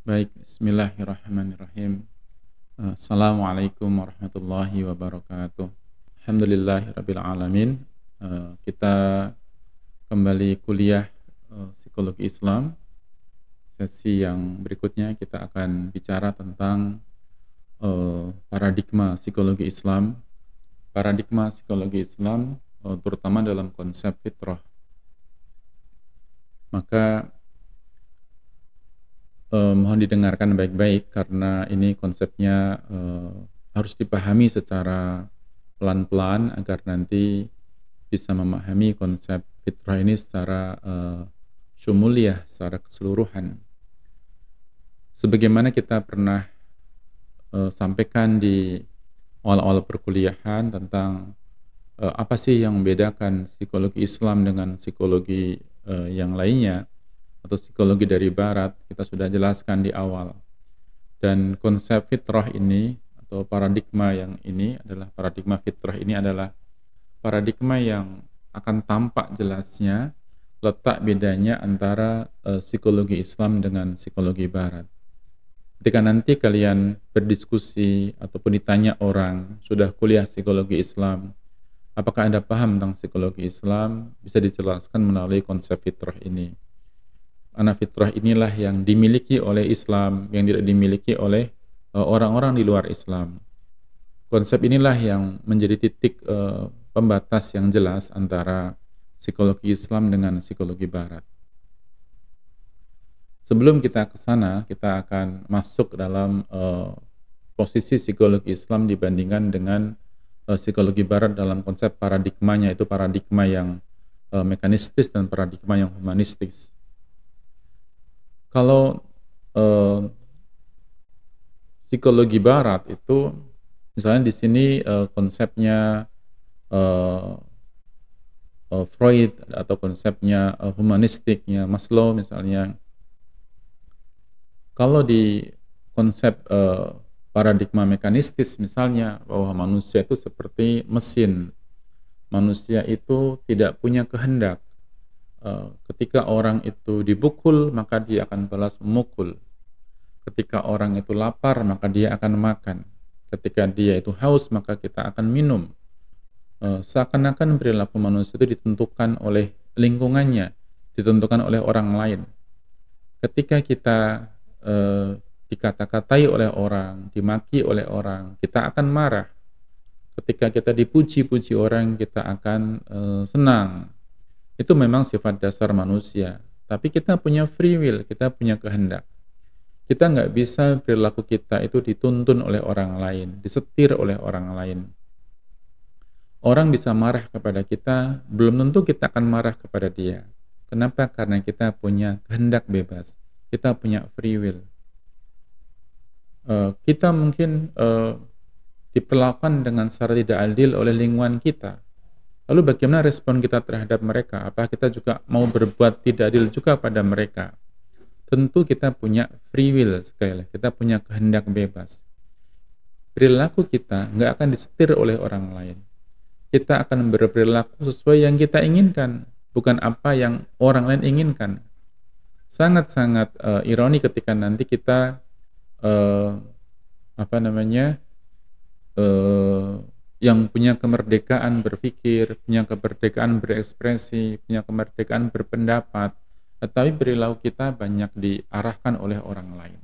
Baik, bismillahirrahmanirrahim. Assalamualaikum warahmatullahi wabarakatuh. Alhamdulillahirabbil alamin. Kita kembali kuliah psikologi Islam. Sesi yang berikutnya kita akan bicara tentang paradigma psikologi Islam. Paradigma psikologi Islam terutama dalam konsep fitrah. Maka mohon didengarkan baik-baik karena ini konsepnya harus dipahami secara pelan-pelan agar nanti bisa memahami konsep fitrah ini secara syumuliyah, secara keseluruhan. Sebagaimana kita pernah sampaikan di awal-awal perkuliahan tentang apa sih yang membedakan psikologi Islam dengan psikologi yang lainnya atau psikologi dari barat, kita sudah jelaskan di awal. Dan konsep fitrah ini atau paradigma yang ini adalah paradigma fitrah ini adalah paradigma yang akan tampak jelasnya letak bedanya antara psikologi Islam dengan psikologi barat. Ketika nanti kalian berdiskusi ataupun ditanya orang sudah kuliah psikologi Islam, apakah Anda paham tentang psikologi Islam, bisa dijelaskan melalui konsep fitrah ini. Karena fitrah inilah yang dimiliki oleh Islam, yang tidak dimiliki oleh orang-orang di luar Islam. Konsep inilah yang menjadi titik pembatas yang jelas antara psikologi Islam dengan psikologi barat. Sebelum kita ke sana, kita akan masuk dalam posisi psikologi Islam dibandingkan dengan psikologi barat dalam konsep paradigmanya, itu paradigma yang mekanistis dan paradigma yang humanistis. Kalau psikologi barat itu misalnya di sini konsepnya Freud atau konsepnya humanistiknya Maslow misalnya. Kalau di konsep paradigma mekanistis misalnya bahwa manusia itu seperti mesin. Manusia itu tidak punya kehendak. Ketika orang itu dipukul, maka dia akan balas memukul. Ketika orang itu lapar, maka dia akan makan. Ketika dia itu haus, maka kita akan minum. Seakan-akan perilaku manusia itu ditentukan oleh lingkungannya, ditentukan oleh orang lain. Ketika kita dikata-katai oleh orang, dimaki oleh orang, kita akan marah. Ketika kita dipuji-puji orang, kita akan senang. Itu memang sifat dasar manusia. Tapi kita punya free will, kita punya kehendak. Kita nggak bisa perilaku kita itu dituntun oleh orang lain, disetir oleh orang lain. Orang bisa marah kepada kita, belum tentu kita akan marah kepada dia. Kenapa? Karena kita punya kehendak bebas, kita punya free will. Kita mungkin diperlakukan dengan secara tidak adil oleh lingkungan kita. Lalu bagaimana respon kita terhadap mereka? Apakah kita juga mau berbuat tidak adil juga pada mereka? Tentu kita punya free will sekali lagi, kita punya kehendak bebas. Perilaku kita nggak akan disetir oleh orang lain. Kita akan berperilaku sesuai yang kita inginkan, bukan apa yang orang lain inginkan. Sangat-sangat ironi ketika nanti kita yang punya kemerdekaan berpikir, punya kemerdekaan berekspresi, punya kemerdekaan berpendapat, tetapi perilaku kita banyak diarahkan oleh orang lain.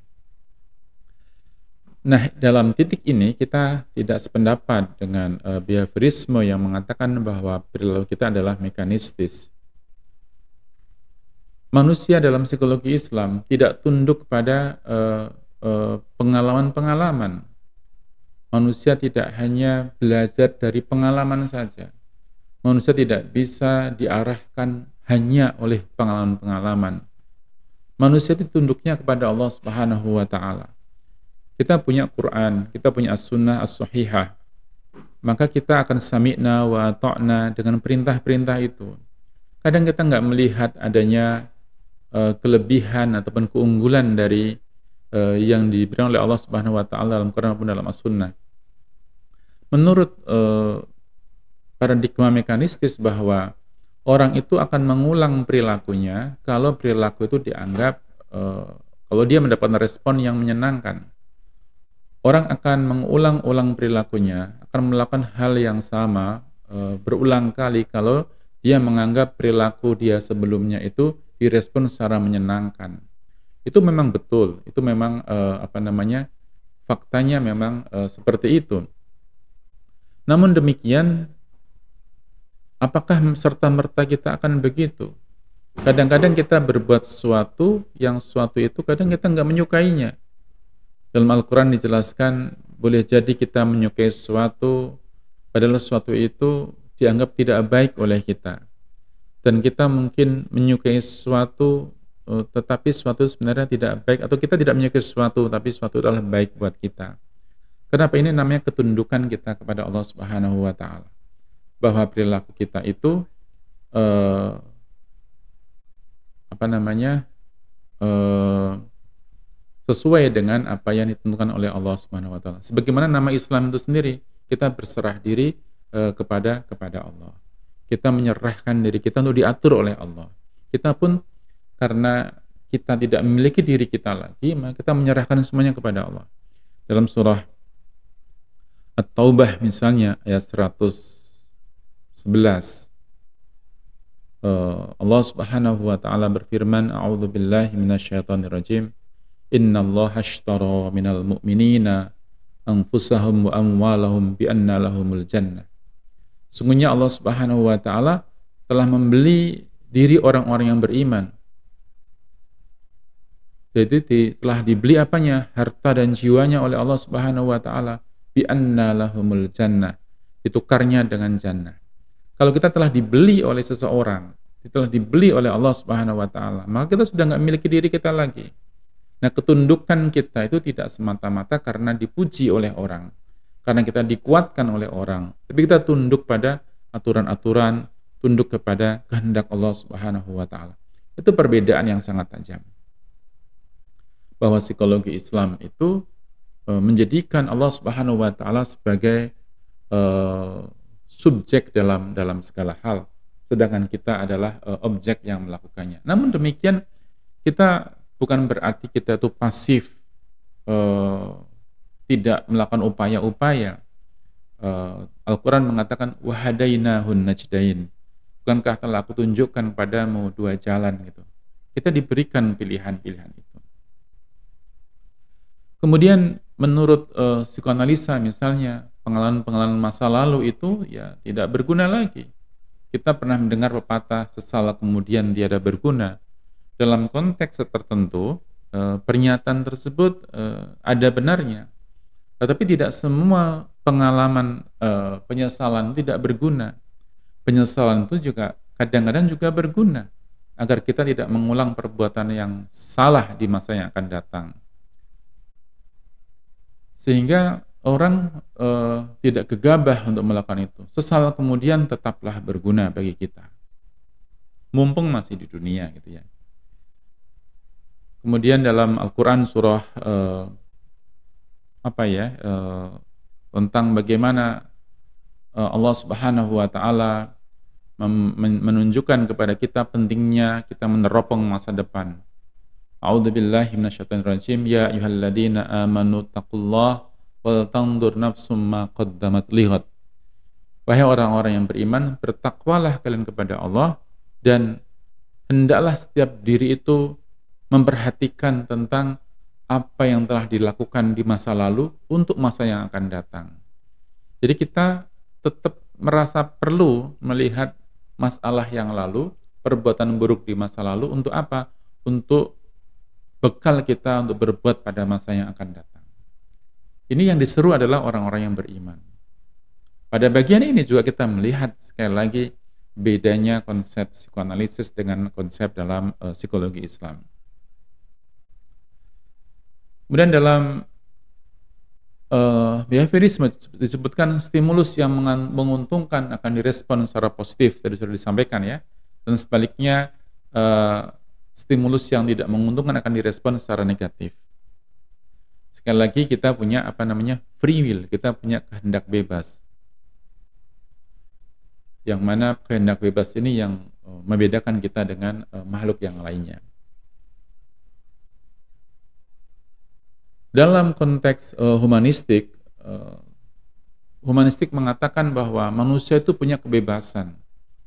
Nah, dalam titik ini kita tidak sependapat dengan behaviorisme yang mengatakan bahwa perilaku kita adalah mekanistis. Manusia dalam psikologi Islam tidak tunduk pada pengalaman-pengalaman. Manusia tidak hanya belajar dari pengalaman saja. Manusia tidak bisa diarahkan hanya oleh pengalaman-pengalaman. Manusia itu tunduknya kepada Allah Subhanahu wa taala. Kita punya Quran, kita punya As-Sunnah As-Sahihah. Maka kita akan sami'na wa ta'na dengan perintah-perintah itu. Kadang kita nggak melihat adanya kelebihan ataupun keunggulan dari yang diberikan oleh Allah Subhanahu wa taala dalam Quran maupun dalam As-Sunnah. Menurut paradigma mekanistis bahwa orang itu akan mengulang perilakunya kalau perilaku itu dianggap Kalau dia mendapatkan respon yang menyenangkan, orang akan mengulang-ulang perilakunya, akan melakukan hal yang sama berulang kali kalau dia menganggap perilaku dia sebelumnya itu direspon secara menyenangkan. Itu memang betul, itu memang faktanya memang seperti itu. Namun demikian, apakah serta-merta kita akan begitu? Kadang-kadang kita berbuat sesuatu itu kadang kita nggak menyukainya. Dalam Al-Quran dijelaskan, boleh jadi kita menyukai sesuatu, padahal sesuatu itu dianggap tidak baik oleh kita. Dan kita mungkin menyukai sesuatu, tetapi sesuatu sebenarnya tidak baik, atau kita tidak menyukai sesuatu, tapi sesuatu adalah baik buat kita. Kenapa? Ini namanya ketundukan kita kepada Allah Subhanahu wa Ta'ala. Bahwa perilaku kita itu sesuai dengan apa yang ditentukan oleh Allah Subhanahu wa Ta'ala. Sebagaimana nama Islam itu sendiri, kita berserah diri kepada Allah. Kita menyerahkan diri kita untuk diatur oleh Allah. Kita pun karena kita tidak memiliki diri kita lagi, maka kita menyerahkan semuanya kepada Allah. Dalam surah At-Taubah misalnya ayat 111, Allah Subhanahu wa Ta'ala berfirman, a'udzubillahi minasyaitonirrajim, innallaha ashtara minal mu'minina anfusahum wa amwalahum bi anna lahumul jannah. Sungguhnya Allah Subhanahu wa Ta'ala telah membeli diri orang-orang yang beriman. Jadi telah dibeli apanya? Harta dan jiwanya oleh Allah Subhanahu wa Ta'ala, bi anna lahumul jannah, ditukarnya dengan jannah. Kalau kita telah dibeli oleh seseorang, telah dibeli oleh Allah Subhanahu wa Ta'ala, maka kita sudah nggak memiliki diri kita lagi. Nah, ketundukan kita itu tidak semata-mata karena dipuji oleh orang, karena kita dikuatkan oleh orang, tapi kita tunduk pada aturan-aturan, tunduk kepada kehendak Allah Subhanahu wa Ta'ala. Itu perbedaan yang sangat tajam. Bahwa psikologi Islam itu menjadikan Allah Subhanahu wa Ta'ala sebagai subjek dalam segala hal, sedangkan kita adalah objek yang melakukannya. Namun demikian, kita bukan berarti kita itu pasif, tidak melakukan upaya-upaya. Al-Quran mengatakan wahadainahun najdain, bukankah telah aku tunjukkan padamu dua jalan gitu. Kita diberikan pilihan-pilihan itu. Kemudian menurut psikoanalisa misalnya, pengalaman-pengalaman masa lalu itu ya tidak berguna lagi. Kita pernah mendengar pepatah sesal kemudian tiada berguna. Dalam konteks tertentu, pernyataan tersebut ada benarnya. Tetapi tidak semua pengalaman penyesalan tidak berguna. Penyesalan itu juga kadang-kadang juga berguna agar kita tidak mengulang perbuatan yang salah di masa yang akan datang. Sehingga orang tidak gegabah untuk melakukan itu. Sesal kemudian tetaplah berguna bagi kita, mumpung masih di dunia gitu ya. Kemudian dalam Al-Quran surah tentang bagaimana Allah Subhanahu wa Ta'ala menunjukkan kepada kita pentingnya kita meneropong masa depan. A'udzubillahi minasyaitonirrajim. Ya ayyuhalladzina amanu taqullaha wal tanzur nafsum ma qaddamat lighad. Wahai orang-orang yang beriman, bertakwalah kalian kepada Allah, dan hendaklah setiap diri itu memperhatikan tentang apa yang telah dilakukan di masa lalu untuk masa yang akan datang. Jadi kita tetap merasa perlu melihat masalah yang lalu, perbuatan buruk di masa lalu untuk apa? Untuk bekal kita untuk berbuat pada masa yang akan datang. Ini yang diseru adalah orang-orang yang beriman. Pada bagian ini juga kita melihat sekali lagi bedanya konsep psikoanalisis dengan konsep dalam psikologi Islam. Kemudian dalam behaviorisme disebutkan stimulus yang menguntungkan akan direspon secara positif, tadi sudah disampaikan ya, dan sebaliknya stimulus yang tidak menguntungkan akan direspon secara negatif. Sekali lagi kita punya free will, kita punya kehendak bebas. Yang mana kehendak bebas ini yang membedakan kita dengan makhluk yang lainnya. Dalam konteks humanistik, humanistik mengatakan bahwa manusia itu punya kebebasan.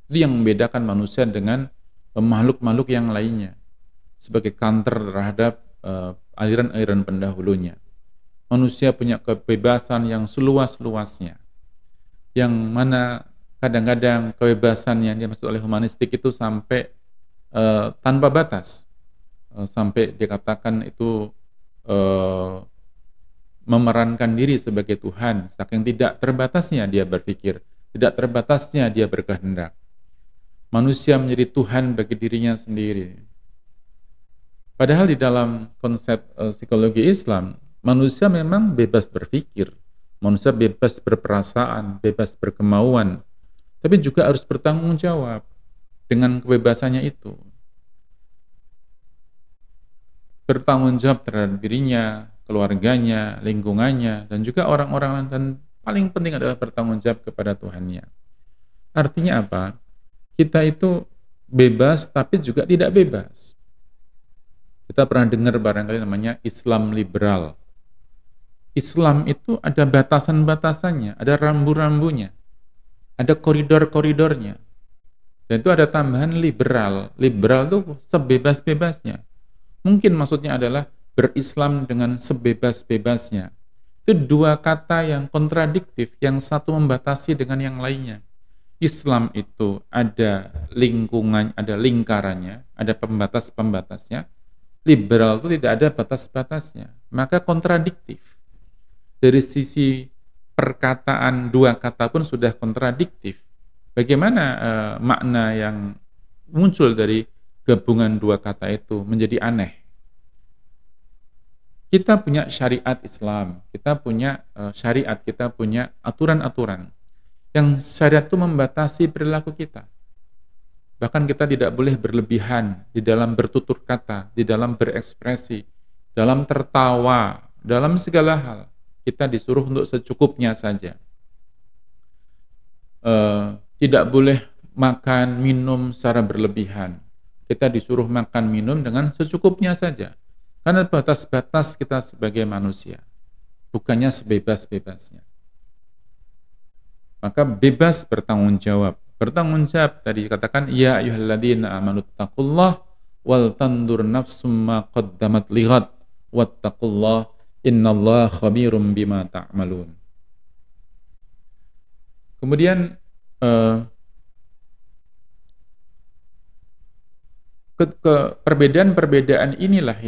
Itu yang membedakan manusia dengan makhluk-makhluk yang lainnya sebagai counter terhadap aliran-aliran pendahulunya. Manusia punya kebebasan yang seluas-luasnya, yang mana kadang-kadang kebebasan yang dimaksud oleh humanistik itu sampai tanpa batas, sampai dikatakan itu memerankan diri sebagai Tuhan, saking tidak terbatasnya dia berpikir, tidak terbatasnya dia berkehendak. Manusia menjadi Tuhan bagi dirinya sendiri. Padahal di dalam konsep psikologi Islam, manusia memang bebas berpikir, manusia bebas berperasaan, bebas berkemauan, tapi juga harus bertanggung jawab dengan kebebasannya itu. Bertanggung jawab terhadap dirinya, keluarganya, lingkungannya, dan juga orang-orang lain, dan paling penting adalah bertanggung jawab kepada Tuhannya. Artinya apa? Kita itu bebas tapi juga tidak bebas. Kita pernah dengar barangkali namanya Islam liberal. Islam itu ada batasan-batasannya, ada rambu-rambunya, ada koridor-koridornya. Dan itu ada tambahan liberal. Liberal itu sebebas-bebasnya. Mungkin maksudnya adalah berislam dengan sebebas-bebasnya. Itu dua kata yang kontradiktif, yang satu membatasi dengan yang lainnya. Islam itu ada lingkungan, ada lingkarannya, ada pembatas-pembatasnya. Liberal itu tidak ada batas-batasnya, maka kontradiktif. Dari sisi perkataan dua kata pun sudah kontradiktif. Bagaimana makna yang muncul dari gabungan dua kata itu menjadi aneh? Kita punya syariat Islam, kita punya syariat, kita punya aturan-aturan. Yang syariat itu membatasi perilaku kita. Bahkan kita tidak boleh berlebihan di dalam bertutur kata, di dalam berekspresi, dalam tertawa, dalam segala hal. Kita disuruh untuk secukupnya saja. Tidak boleh makan, minum secara berlebihan. Kita disuruh makan, minum dengan secukupnya saja. Karena batas-batas kita sebagai manusia. Bukannya sebebas-bebasnya. Maka bebas bertanggung jawab. Bertanggung jawab tadi katakan ya ayyuhalladzina amanu taqullah wal tandur nafsum ma qaddamat lighad wattaqullah innallaha khabirum bima ta'malun. Kemudian perbedaan-perbedaan inilah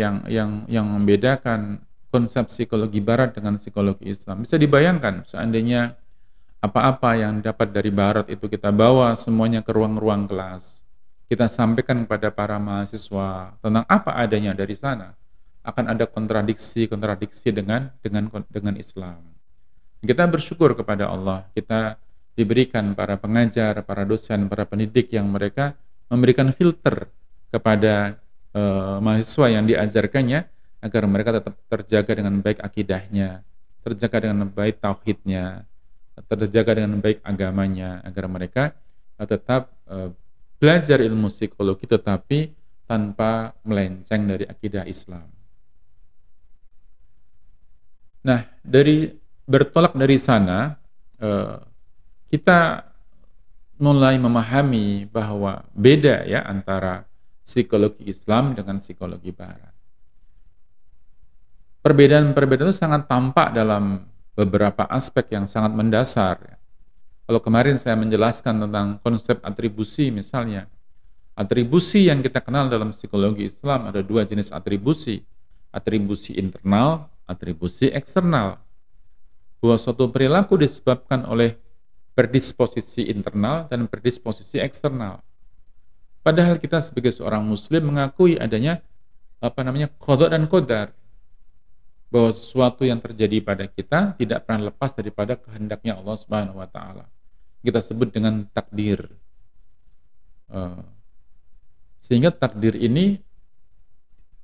yang membedakan konsep psikologi barat dengan psikologi Islam. Bisa dibayangkan seandainya apa-apa yang dapat dari barat itu kita bawa semuanya ke ruang-ruang kelas. Kita sampaikan kepada para mahasiswa tentang apa adanya dari sana. Akan ada kontradiksi dengan Islam. Kita bersyukur kepada Allah. Kita diberikan para pengajar, para dosen, para pendidik yang mereka memberikan filter kepada mahasiswa yang diajarkannya agar mereka tetap terjaga dengan baik akidahnya, terjaga dengan baik tauhidnya, terjaga dengan baik agamanya, agar mereka tetap belajar ilmu psikologi tetapi tanpa melenceng dari akidah Islam. Nah, bertolak dari sana, kita mulai memahami bahwa beda ya antara psikologi Islam dengan psikologi Barat. Perbedaan-perbedaan itu sangat tampak dalam beberapa aspek yang sangat mendasar. Kalau kemarin saya menjelaskan tentang konsep atribusi misalnya, atribusi yang kita kenal dalam psikologi Islam ada dua jenis atribusi internal, atribusi eksternal. Bahwa suatu perilaku disebabkan oleh predisposisi internal dan predisposisi eksternal. Padahal kita sebagai seorang muslim mengakui adanya qada dan qadar, bahwa sesuatu yang terjadi pada kita tidak pernah lepas daripada kehendaknya Allah Subhanahu wa taala. Kita sebut dengan takdir. Sehingga takdir ini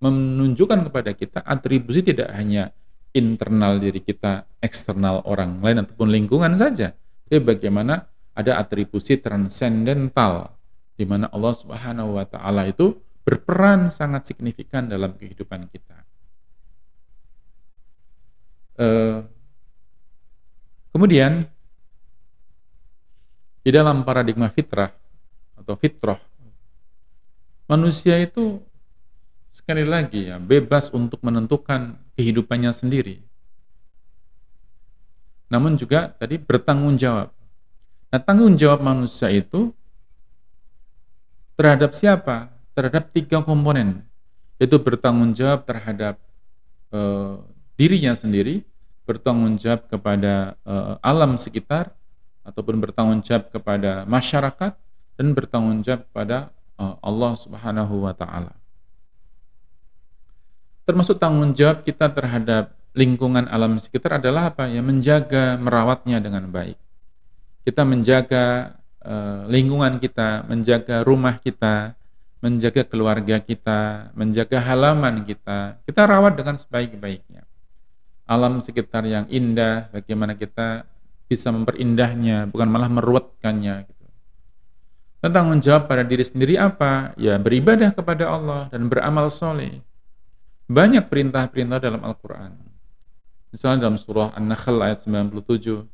menunjukkan kepada kita atribusi tidak hanya internal diri kita, eksternal orang lain ataupun lingkungan saja. Tapi bagaimana ada atribusi transendental di mana Allah Subhanahu wa taala itu berperan sangat signifikan dalam kehidupan kita. Eh, Kemudian di dalam paradigma fitrah atau fitrah, manusia itu sekali lagi ya bebas untuk menentukan kehidupannya sendiri. Namun juga tadi bertanggung jawab. Nah, tanggung jawab manusia itu terhadap siapa? Terhadap tiga komponen, yaitu bertanggung jawab terhadap eh, dirinya sendiri, bertanggung jawab kepada alam sekitar, ataupun bertanggung jawab kepada masyarakat, dan bertanggung jawab kepada Allah Subhanahu wa Ta'ala. Termasuk tanggung jawab kita terhadap lingkungan alam sekitar adalah apa? Ya, menjaga, merawatnya dengan baik. Kita menjaga lingkungan kita, menjaga rumah kita, menjaga keluarga kita, menjaga halaman kita. Kita rawat dengan sebaik-baiknya. Alam sekitar yang indah, bagaimana kita bisa memperindahnya, bukan malah meruwetkannya. Gitu. Dan tanggung jawab pada diri sendiri apa? Ya, beribadah kepada Allah dan beramal soleh. Banyak perintah-perintah dalam Al-Quran. Misalnya dalam surah An-Nahl ayat 97,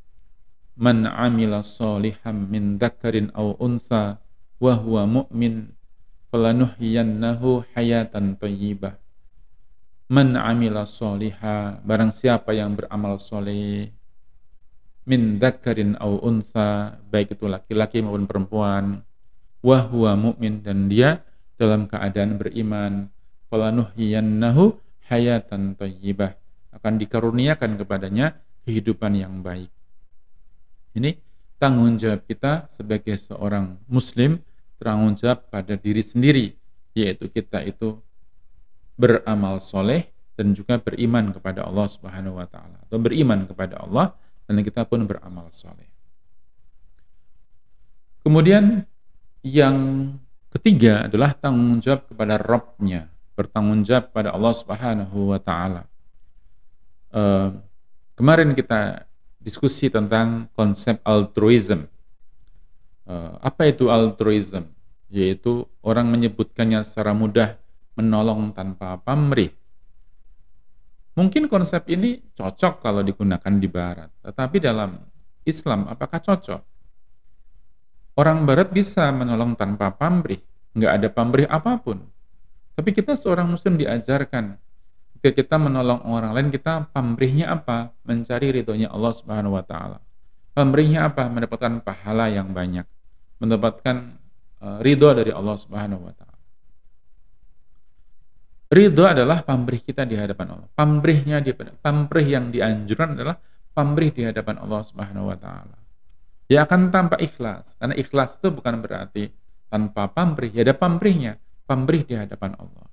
Man amila soliham min dzakarin aw unsa wa huwa mu'min falanuhyiyannahu hayatan thayyibah. Man amila soliha, barang siapa yang beramal soleh, min dzakarin aw unsa, baik itu laki-laki maupun perempuan, wa huwa mu'min, dan dia dalam keadaan beriman, falanuhyiyannahu hayatan thayyibah, akan dikaruniakan kepadanya kehidupan yang baik. Ini tanggung jawab kita sebagai seorang muslim, tanggung jawab pada diri sendiri, yaitu kita itu beramal soleh dan juga beriman kepada Allah Subhanahu wa Ta'ala, atau beriman kepada Allah dan kita pun beramal soleh. Kemudian yang ketiga adalah tanggung jawab kepada Rabb-nya, bertanggung jawab pada Allah Subhanahu wa Ta'ala. Kemarin kita diskusi tentang konsep altruism. Apa itu altruism? Yaitu orang menyebutkannya secara mudah, menolong tanpa pamrih. Mungkin konsep ini cocok kalau digunakan di Barat, tetapi dalam Islam apakah cocok? Orang Barat bisa menolong tanpa pamrih, nggak ada pamrih apapun. Tapi kita seorang Muslim diajarkan, ketika kita menolong orang lain, kita pamrihnya apa? Mencari ridhonya Allah Subhanahu wa Ta'ala. Pamrihnya apa? Mendapatkan pahala yang banyak, mendapatkan ridho dari Allah Subhanahu wa Ta'ala. Ridho adalah pamrih kita di hadapan Allah. Pamrih yang dianjurkan adalah pamrih di hadapan Allah Subhanahu wa Ta'ala. Ya akan tanpa ikhlas, karena ikhlas itu bukan berarti tanpa pamrih, ya ada pamrihnya, pamrih di hadapan Allah.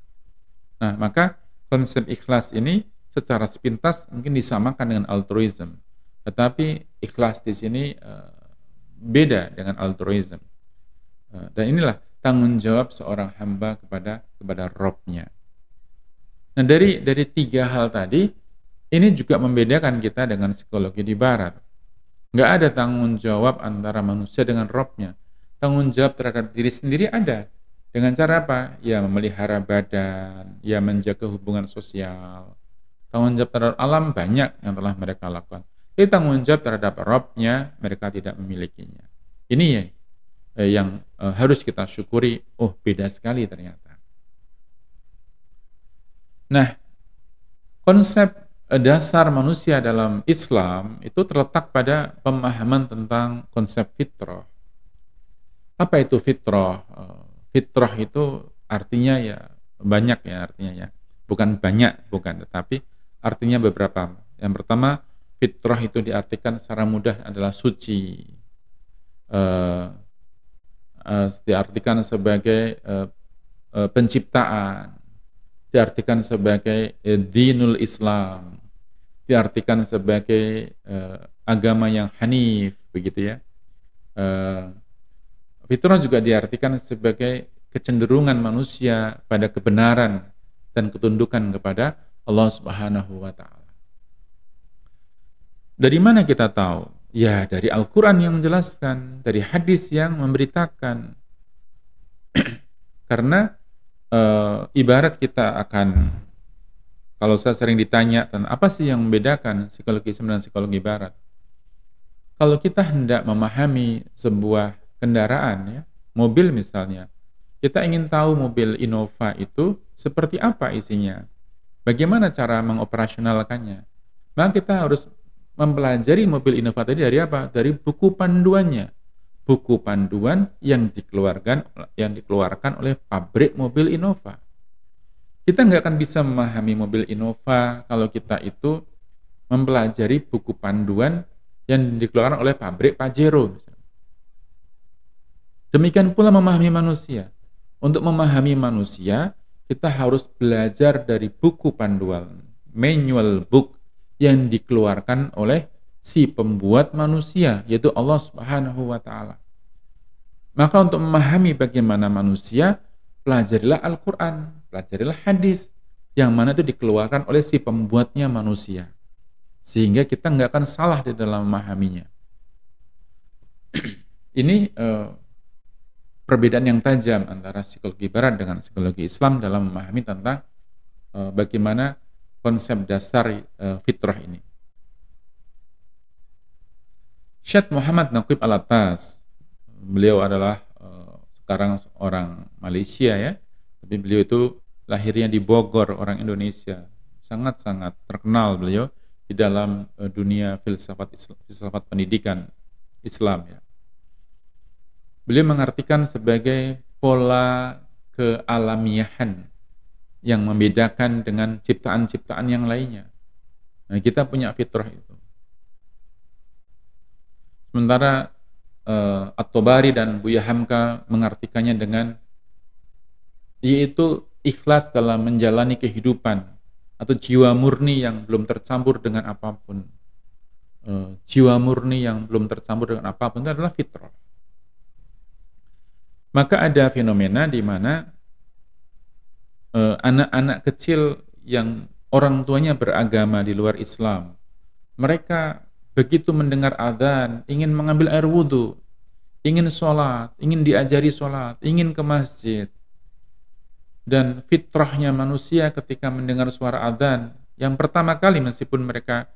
Nah, maka konsep ikhlas ini secara sepintas mungkin disamakan dengan altruism, tetapi ikhlas di sini beda dengan altruism. Dan inilah tanggung jawab seorang hamba kepada Rabb-nya. Nah, dari tiga hal tadi, ini juga membedakan kita dengan psikologi di Barat. Nggak ada tanggung jawab antara manusia dengan Rabb-nya. Tanggung jawab terhadap diri sendiri ada. Dengan cara apa? Ya memelihara badan, ya menjaga hubungan sosial. Tanggung jawab terhadap alam banyak yang telah mereka lakukan. Tapi tanggung jawab terhadap Rabb-nya mereka tidak memilikinya. Ini ya yang harus kita syukuri. Oh, beda sekali ternyata. Nah, konsep dasar manusia dalam Islam itu terletak pada pemahaman tentang konsep fitrah. Apa itu fitrah? Fitrah itu artinya ya banyak ya artinya ya. Bukan banyak, bukan, tetapi artinya beberapa. Yang pertama, fitrah itu diartikan secara mudah adalah suci. Diartikan sebagai penciptaan. Diartikan sebagai dinul Islam. Diartikan sebagai agama yang hanif, begitu ya. Fitrah juga diartikan sebagai kecenderungan manusia pada kebenaran dan ketundukan kepada Allah Subhanahu wa Ta'ala. Dari mana kita tahu? Ya, dari Al-Quran yang menjelaskan, dari hadis yang memberitakan. Karena ibarat kita akan Kalau saya sering ditanya tentang apa sih yang membedakan psikologi Islam dan psikologi Barat. Kalau kita hendak memahami sebuah kendaraan ya, mobil misalnya, kita ingin tahu mobil Innova itu seperti apa isinya, bagaimana cara mengoperasionalkannya. Maka kita harus mempelajari mobil Innova tadi dari apa? Dari buku panduannya. Buku panduan yang dikeluarkan oleh pabrik mobil Innova. Kita nggak akan bisa memahami mobil Innova kalau kita itu mempelajari buku panduan yang dikeluarkan oleh pabrik Pajero. Demikian pula memahami manusia. Untuk memahami manusia, kita harus belajar dari buku panduan, manual book yang dikeluarkan oleh si pembuat manusia, yaitu Allah Subhanahu wa Ta'ala. Maka untuk memahami bagaimana manusia, pelajarilah Al-Quran, pelajarilah hadis, yang mana itu dikeluarkan oleh si pembuatnya manusia. Sehingga kita nggak akan salah di dalam memahaminya. Ini perbedaan yang tajam antara psikologi Barat dengan psikologi Islam dalam memahami tentang bagaimana konsep dasar fitrah ini. Syekh Muhammad Naqib Al-Attas, beliau adalah sekarang orang Malaysia ya, tapi beliau itu lahirnya di Bogor, orang Indonesia, sangat-sangat terkenal beliau di dalam dunia filsafat pendidikan Islam ya. Beliau mengartikan sebagai pola kealamiahan yang membedakan dengan ciptaan-ciptaan yang lainnya. Nah, kita punya fitrah itu. Sementara At-Tabari dan Buya Hamka mengartikannya dengan yaitu ikhlas dalam menjalani kehidupan atau jiwa murni yang belum tercampur dengan apapun. Jiwa murni yang belum tercampur dengan apapun itu adalah fitrah. Maka ada fenomena di mana anak-anak kecil yang orang tuanya beragama di luar Islam, mereka begitu mendengar adzan, ingin mengambil air wudhu, ingin sholat, ingin diajari sholat, ingin ke masjid. Dan fitrahnya manusia ketika mendengar suara adzan, yang pertama kali meskipun mereka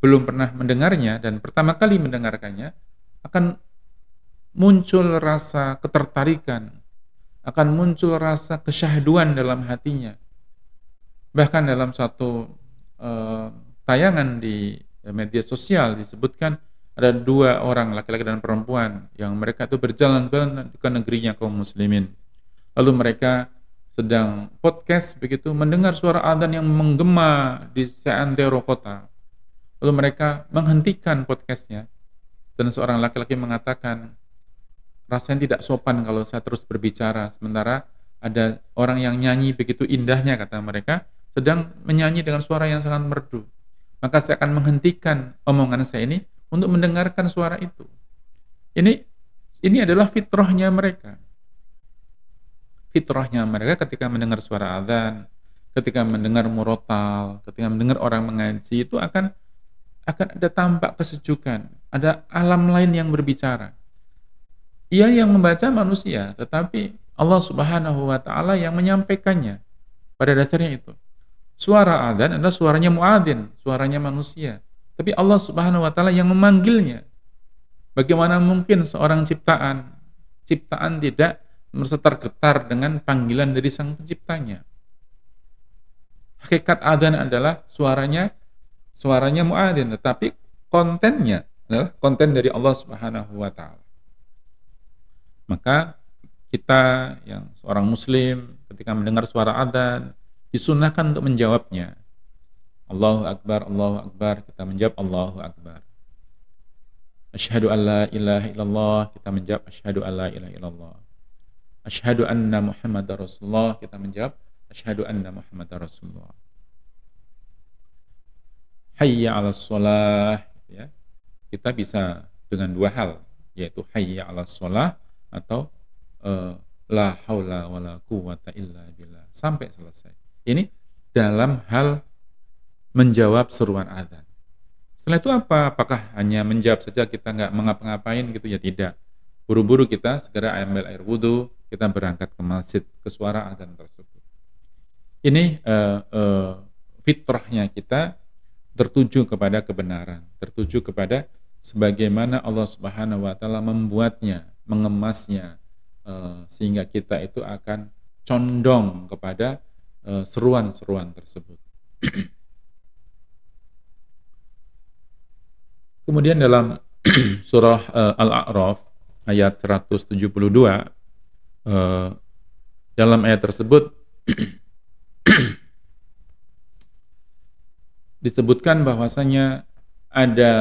belum pernah mendengarnya dan pertama kali mendengarkannya, akan muncul rasa ketertarikan, akan muncul rasa kesyahduan dalam hatinya. Bahkan dalam satu tayangan di media sosial disebutkan ada dua orang, laki-laki dan perempuan, yang mereka itu berjalan-jalan ke negerinya kaum muslimin. Lalu mereka sedang podcast begitu, mendengar suara adzan yang menggema di seantero kota. Lalu mereka menghentikan podcastnya, dan seorang laki-laki mengatakan, rasanya tidak sopan kalau saya terus berbicara, sementara ada orang yang nyanyi begitu indahnya, kata mereka, sedang menyanyi dengan suara yang sangat merdu. Maka saya akan menghentikan omongan saya ini untuk mendengarkan suara itu. Ini adalah fitrahnya mereka. Fitrahnya mereka ketika mendengar suara adzan, ketika mendengar murotal, ketika mendengar orang mengaji, itu akan ada tampak kesejukan, ada alam lain yang berbicara. Ia yang membaca manusia, tetapi Allah Subhanahu wa Ta'ala yang menyampaikannya. Pada dasarnya itu. Suara adzan adalah suaranya muadzin, suaranya manusia. Tapi Allah Subhanahu wa Ta'ala yang memanggilnya. Bagaimana mungkin seorang ciptaan tidak merasa tergetar dengan panggilan dari sang penciptanya? Hakikat adzan adalah suaranya muadzin, tetapi kontennya adalah konten dari Allah Subhanahu wa Ta'ala. Maka kita yang seorang muslim ketika mendengar suara adzan disunahkan untuk menjawabnya. Allahu Akbar, kita menjawab Allahu Akbar. Asyhadu an la ilaha illallah, kita menjawab asyhadu an la ilaha illallah. Asyhadu anna Muhammadar Rasulullah, kita menjawab asyhadu anna Muhammadar Rasulullah. Hayya 'alas shalah, ya. Kita bisa dengan dua hal, yaitu hayya 'alas shalah atau la haula wala quwwata illa billah sampai selesai. Ini dalam hal menjawab seruan adzan. Setelah itu apa? Apakah hanya menjawab saja, kita nggak mengapa-ngapain gitu? Ya tidak. Buru-buru kita segera ambil air wudhu, kita berangkat ke masjid, ke suara adzan tersebut. Ini fitrahnya kita tertuju kepada kebenaran, tertuju kepada sebagaimana Allah Subhanahu wa taala membuatnya, mengemasnya, sehingga kita itu akan condong kepada seruan-seruan tersebut. Kemudian dalam surah Al-A'raf ayat 172, dalam ayat tersebut disebutkan bahwasanya ada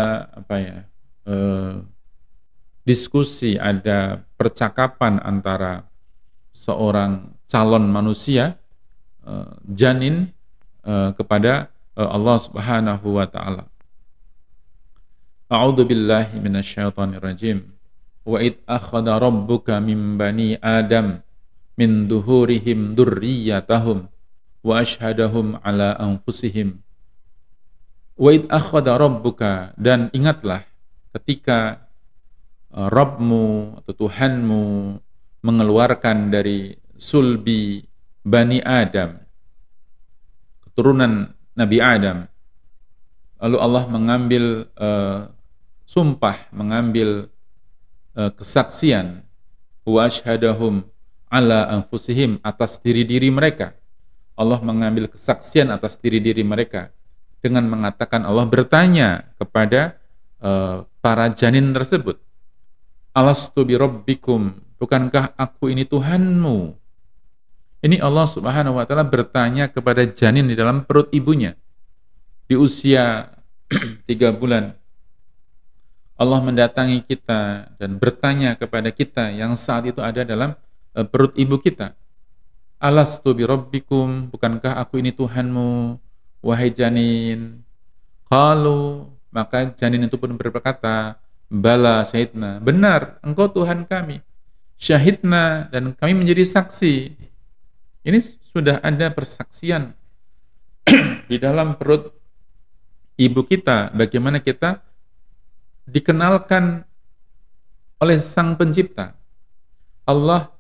diskusi, ada percakapan antara seorang calon manusia, janin, kepada Allah Subhanahu wa taala. A'udzu billahi minasyaitonir rajim. Wa id akhadha rabbuka min bani Adam min duhurihim dzurriyyatahum wa ashhadahum ala anfusihim. Wa id akhadha rabbuka, dan ingatlah ketika Rabbmu atau Tuhanmu mengeluarkan dari sulbi Bani Adam, keturunan Nabi Adam. Lalu Allah mengambil sumpah, mengambil kesaksian, wa asyhadahum ala anfusihim, atas diri-diri mereka. Allah mengambil kesaksian atas diri-diri mereka dengan mengatakan, Allah bertanya kepada para janin tersebut, alastu bi rabbikum, bukankah aku ini Tuhanmu? Ini Allah Subhanahu wa taala bertanya kepada janin di dalam perut ibunya di usia 3 bulan. Allah mendatangi kita dan bertanya kepada kita yang saat itu ada dalam perut ibu kita. Alastu bi rabbikum, bukankah aku ini Tuhanmu, wahai janin? Qalu, maka janin itu pun berkata, bala syahidna, benar, engkau Tuhan kami. Syahidna, dan kami menjadi saksi. Ini sudah ada persaksian di dalam perut ibu kita, bagaimana kita dikenalkan oleh Sang Pencipta. Allah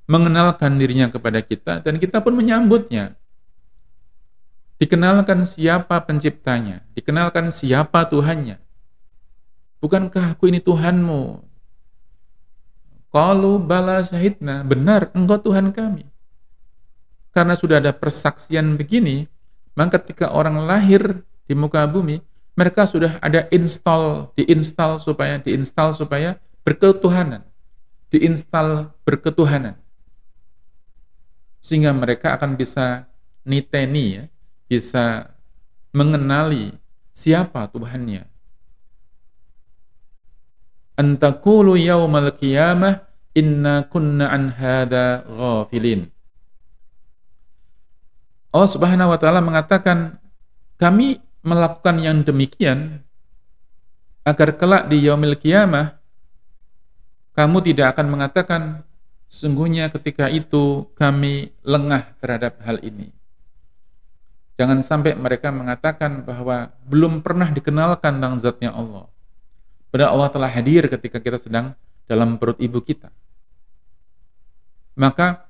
mengenalkan dirinya kepada kita dan kita pun menyambutnya. Dikenalkan siapa penciptanya, dikenalkan siapa Tuhannya. Bukankah aku ini Tuhanmu? Qalu bala syahidna, benar, engkau Tuhan kami. Karena sudah ada persaksian begini, maka ketika orang lahir di muka bumi, mereka sudah ada diinstal supaya berketuhanan. Diinstal berketuhanan. Sehingga mereka akan bisa niteni, bisa mengenali siapa Tuhannya. Antakulu yaumal qiyamah inna kunna an hadha ghafilin. Allah Subhanahu wa taala mengatakan, kami melakukan yang demikian agar kelak di yaumil qiyamah kamu tidak akan mengatakan, sesungguhnya ketika itu kami lengah terhadap hal ini. Jangan sampai mereka mengatakan bahwa belum pernah dikenalkan tentang zatnya Allah. Padahal Allah telah hadir ketika kita sedang dalam perut ibu kita. Maka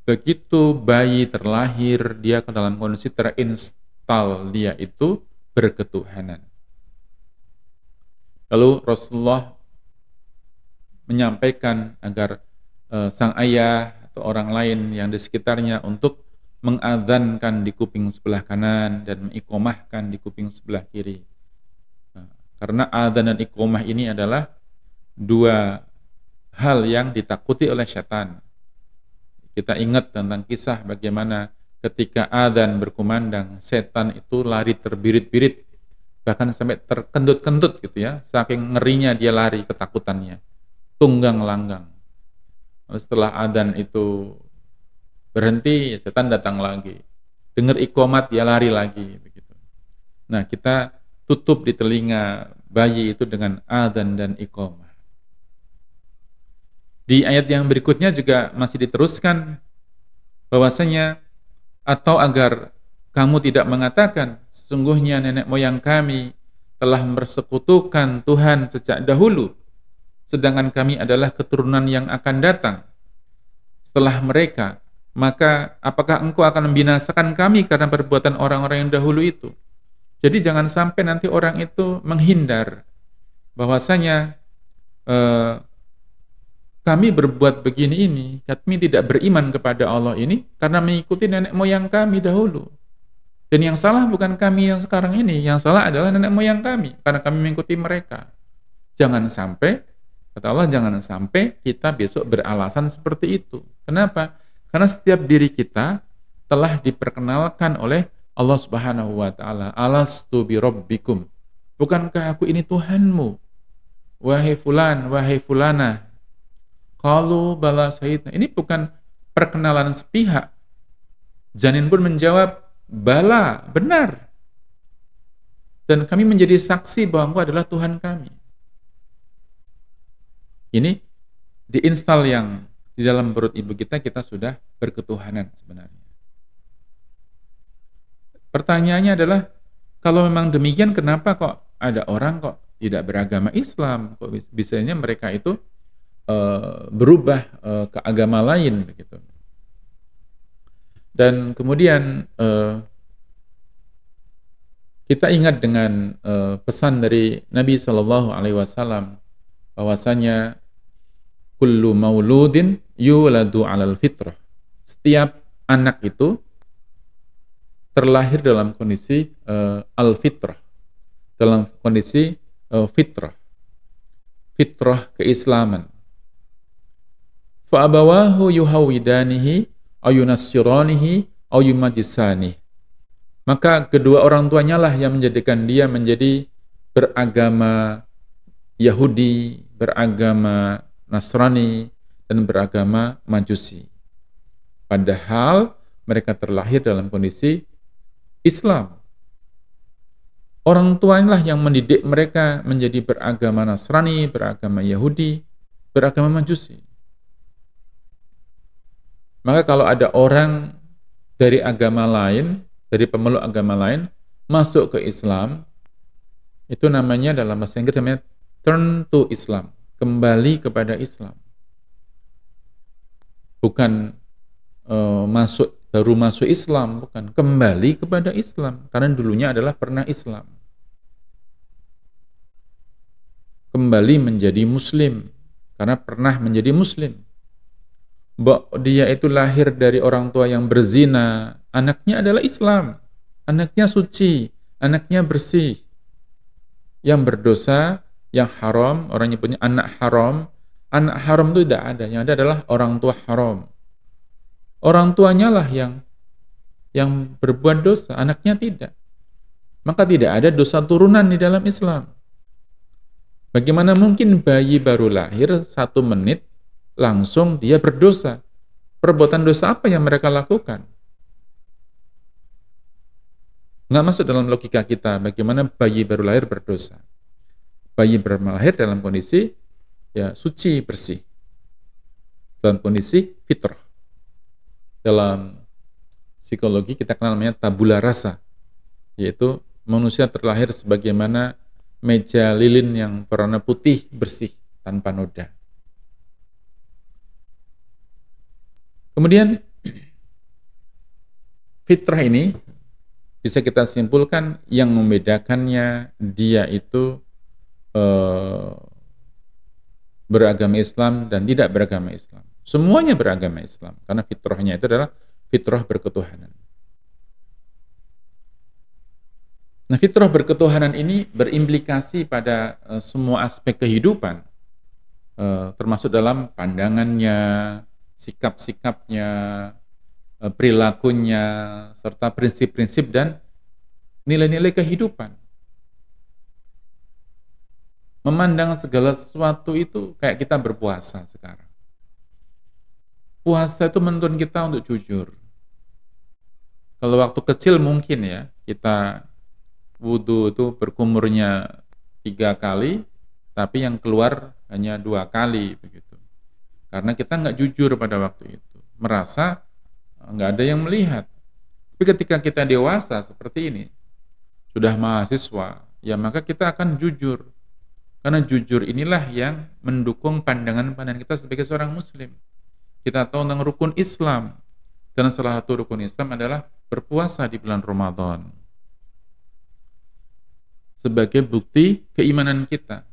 begitu bayi terlahir, dia ke dalam kondisi terinstal, dia itu berketuhanan. Lalu Rasulullah menyampaikan agar sang ayah atau orang lain yang di sekitarnya untuk mengadzankan di kuping sebelah kanan dan mengiqomahkan di kuping sebelah kiri. Karena adzan dan iqomah ini adalah dua hal yang ditakuti oleh syaitan. Kita ingat tentang kisah bagaimana ketika adzan berkumandang, setan itu lari terbirit-birit, bahkan sampai terkentut-kentut gitu ya, saking ngerinya dia lari, ketakutannya, tunggang langgang. Lalu setelah adzan itu berhenti, setan datang lagi, dengar iqomat dia lari lagi begitu. Nah, kita tutup di telinga bayi itu dengan adzan dan iqomah. Di ayat yang berikutnya juga masih diteruskan bahwasanya, atau agar kamu tidak mengatakan, sesungguhnya nenek moyang kami telah bersekutukan Tuhan sejak dahulu, sedangkan kami adalah keturunan yang akan datang setelah mereka. maka apakah engkau akan membinasakan kami karena perbuatan orang-orang yang dahulu itu? Jadi jangan sampai nanti orang itu menghindar bahwasanya eh, kami berbuat begini ini, kami tidak beriman kepada Allah ini karena mengikuti nenek moyang kami dahulu. Dan yang salah bukan kami yang sekarang ini, yang salah adalah nenek moyang kami karena kami mengikuti mereka. Jangan sampai, kata Allah, jangan sampai kita besok beralasan seperti itu. Kenapa? Karena setiap diri kita telah diperkenalkan oleh Allah Subhanahu wa taala, alastu bi rabbikum. Bukankah aku ini Tuhanmu? Wahai fulan, wahai fulana. Qalu bala sayyidina. Ini bukan perkenalan sepihak. Janin pun menjawab, bala, benar. Dan kami menjadi saksi bahwa Engkau adalah Tuhan kami. Ini diinstal yang di dalam perut ibu kita sudah berketuhanan sebenarnya. Pertanyaannya adalah, kalau memang demikian, kenapa kok ada orang kok tidak beragama Islam? Kok bisanya mereka itu berubah ke agama lain begitu? Dan kemudian kita ingat dengan pesan dari Nabi Shallallahu Alaihi Wasallam bahwasanya kullu mauludin yuladu alal fitrah. Setiap anak itu terlahir dalam kondisi al-fitrah, dalam kondisi fitrah keislaman. Fa abawahu yuhawidanihi aw yunassiranihi aw yumajisanihi. Maka kedua orang tuanya lah yang menjadikan dia menjadi beragama Yahudi, beragama Nasrani, dan beragama Majusi. Padahal mereka terlahir dalam kondisi Islam. Orang tuanya lah yang mendidik mereka menjadi beragama Nasrani, beragama Yahudi, beragama Majusi. Maka kalau ada orang dari agama lain, dari pemeluk agama lain, masuk ke Islam, itu namanya dalam bahasa Inggris namanya turn to Islam, kembali kepada Islam. Bukan baru masuk Islam, bukan, kembali kepada Islam, karena dulunya adalah pernah Islam. Kembali menjadi Muslim, karena pernah menjadi Muslim. Dia itu lahir dari orang tua yang berzina, anaknya adalah Islam, anaknya suci, anaknya bersih. Yang berdosa, yang haram, orang nyebutnya anak haram itu tidak ada, yang ada adalah orang tua haram. Orang tuanya lah yang berbuat dosa, anaknya tidak. Maka tidak ada dosa turunan di dalam Islam. Bagaimana mungkin bayi baru lahir 1 menit langsung dia berdosa? Perbuatan dosa apa yang mereka lakukan? Nggak masuk dalam logika kita bagaimana bayi baru lahir berdosa. Bayi baru lahir dalam kondisi suci, bersih. Dalam kondisi fitrah. Dalam psikologi kita kenal namanya tabula rasa, yaitu manusia terlahir sebagaimana meja lilin yang berwarna putih, bersih, tanpa noda. Kemudian fitrah ini bisa kita simpulkan yang membedakannya dia itu beragama Islam dan tidak beragama Islam. Semuanya beragama Islam, karena fitrahnya itu adalah fitrah berketuhanan. Nah, fitrah berketuhanan ini berimplikasi pada semua aspek kehidupan, termasuk dalam pandangannya, sikap-sikapnya, perilakunya, serta prinsip-prinsip dan nilai-nilai kehidupan. Memandang segala sesuatu itu kayak kita berpuasa sekarang. Puasa itu menuntun kita untuk jujur. Kalau waktu kecil mungkin ya, kita wudhu itu berkumurnya 3 kali, tapi yang keluar hanya 2 kali begitu. Karena kita nggak jujur pada waktu itu, merasa nggak ada yang melihat. Tapi ketika kita dewasa seperti ini, sudah mahasiswa, ya maka kita akan jujur. Karena jujur inilah yang mendukung pandangan-pandangan kita sebagai seorang muslim. Kita tahu tentang rukun Islam. Dan salah satu rukun Islam adalah berpuasa di bulan Ramadan sebagai bukti keimanan kita.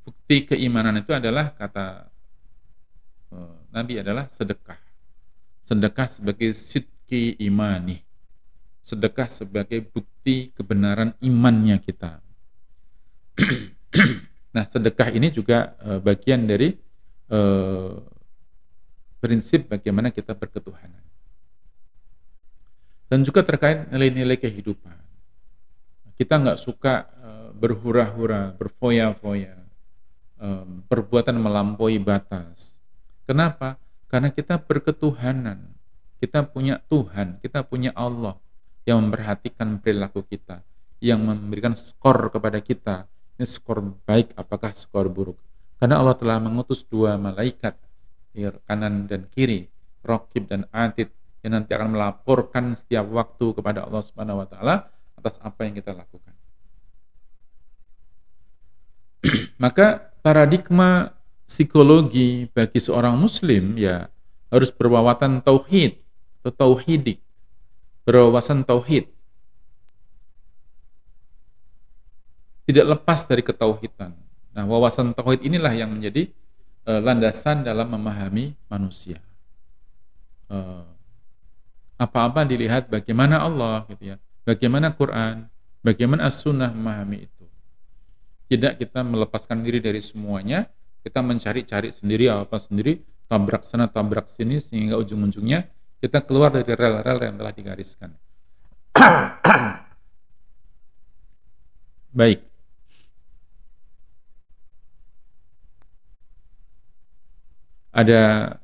Bukti keimanan itu adalah, kata Nabi, adalah sedekah. Sedekah sebagai sidqi imani. Sedekah sebagai bukti kebenaran imannya kita. Nah, sedekah ini juga bagian dari prinsip bagaimana kita berketuhanan. Dan juga terkait nilai-nilai kehidupan. Kita nggak suka berhura-hura, berfoya-foya, perbuatan melampaui batas. Kenapa? Karena kita berketuhanan. Kita punya Tuhan, kita punya Allah yang memperhatikan perilaku kita, yang memberikan skor kepada kita. Ini skor baik, apakah skor buruk? Karena Allah telah mengutus 2 malaikat di kanan dan kiri, Raqib dan Atid, yang nanti akan melaporkan setiap waktu kepada Allah Subhanahu wa taala atas apa yang kita lakukan. Maka paradigma psikologi bagi seorang muslim ya harus berwawasan tauhid atau tauhidik, berwawasan tauhid. Tidak lepas dari ketauhidan. Nah, wawasan tauhid inilah yang menjadi landasan dalam memahami manusia. Apa-apa dilihat bagaimana Allah, gitu ya, bagaimana Quran, bagaimana As-Sunnah memahami itu. Tidak kita melepaskan diri dari semuanya, kita mencari-cari sendiri apa sendiri, tabrak sana tabrak sini, sehingga ujung-ujungnya kita keluar dari rel-rel yang telah digariskan. Baik. Ada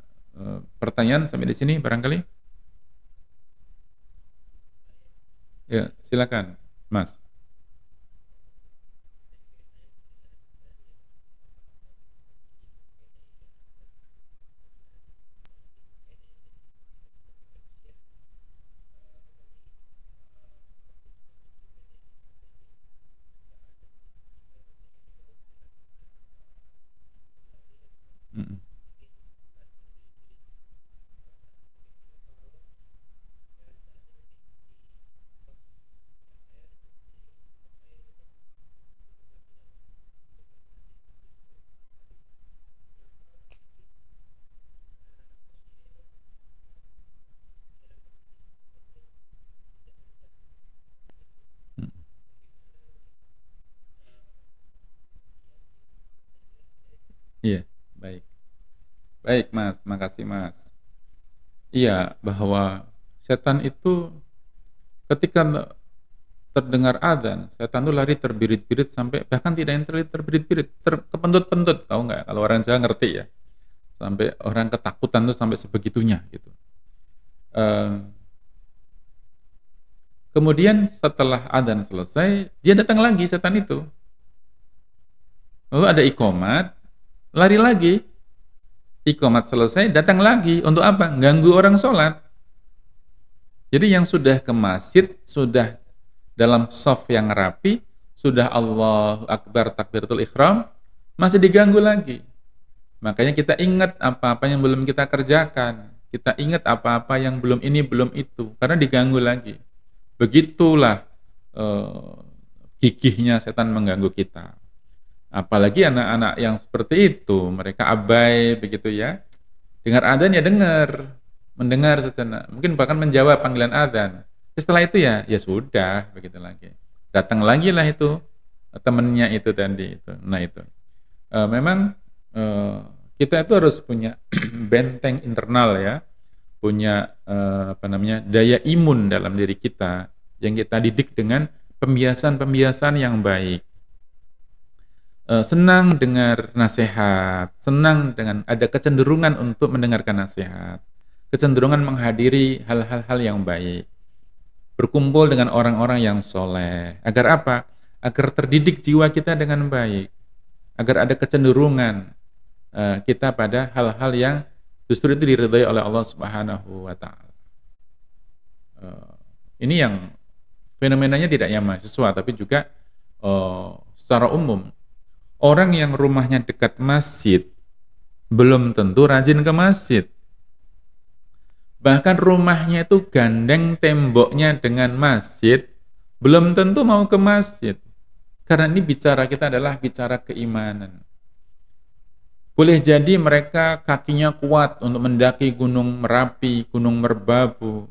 pertanyaan sampai di sini barangkali? Ya, silakan, Mas. Mm-mm. Mm. Iya, baik. Baik, Mas. Makasih, Mas. Iya, bahwa setan itu ketika terdengar adzan, setan itu lari terbirit-birit sampai bahkan tidak yang terbirit-birit, kepentut-pentut, tahu nggak? Kalau orang Jawa ngerti ya, sampai orang ketakutan tuh sampai sebegitunya gitu. Kemudian setelah adzan selesai, dia datang lagi setan itu. Lalu ada iqomat, lari lagi. Iqomat selesai, datang lagi. Untuk apa? Ganggu orang sholat. Jadi yang sudah ke masjid, sudah dalam shaf yang rapi, sudah Allahu Akbar takbiratul ihram, masih diganggu lagi. Makanya kita ingat apa-apa yang belum kita kerjakan. Kita ingat apa-apa yang belum ini, belum itu. Karena diganggu lagi. Begitulah gigihnya setan mengganggu kita. Apalagi anak-anak yang seperti itu, mereka abai begitu ya. Dengar adzan ya dengar, mendengar sejenak, mungkin bahkan menjawab panggilan adzan. Setelah itu ya sudah begitu lagi. Datang lagi lah itu temennya itu tadi itu. Nah itu memang kita itu harus punya benteng internal ya, punya daya imun dalam diri kita yang kita didik dengan pembiasan-pembiasan yang baik. Senang dengar nasihat, senang dengan ada kecenderungan untuk mendengarkan nasihat, kecenderungan menghadiri hal-hal yang baik, berkumpul dengan orang-orang yang soleh. Agar apa? Agar terdidik jiwa kita dengan baik, agar ada kecenderungan kita pada hal-hal yang justru itu diridhai oleh Allah Subhanahu wa taala. Ini yang fenomenanya tidak hanya mahasiswa tapi juga secara umum. Orang yang rumahnya dekat masjid belum tentu rajin ke masjid. Bahkan rumahnya itu gandeng temboknya dengan masjid, belum tentu mau ke masjid. Karena ini bicara kita adalah bicara keimanan. Boleh jadi mereka kakinya kuat untuk mendaki Gunung Merapi, Gunung Merbabu,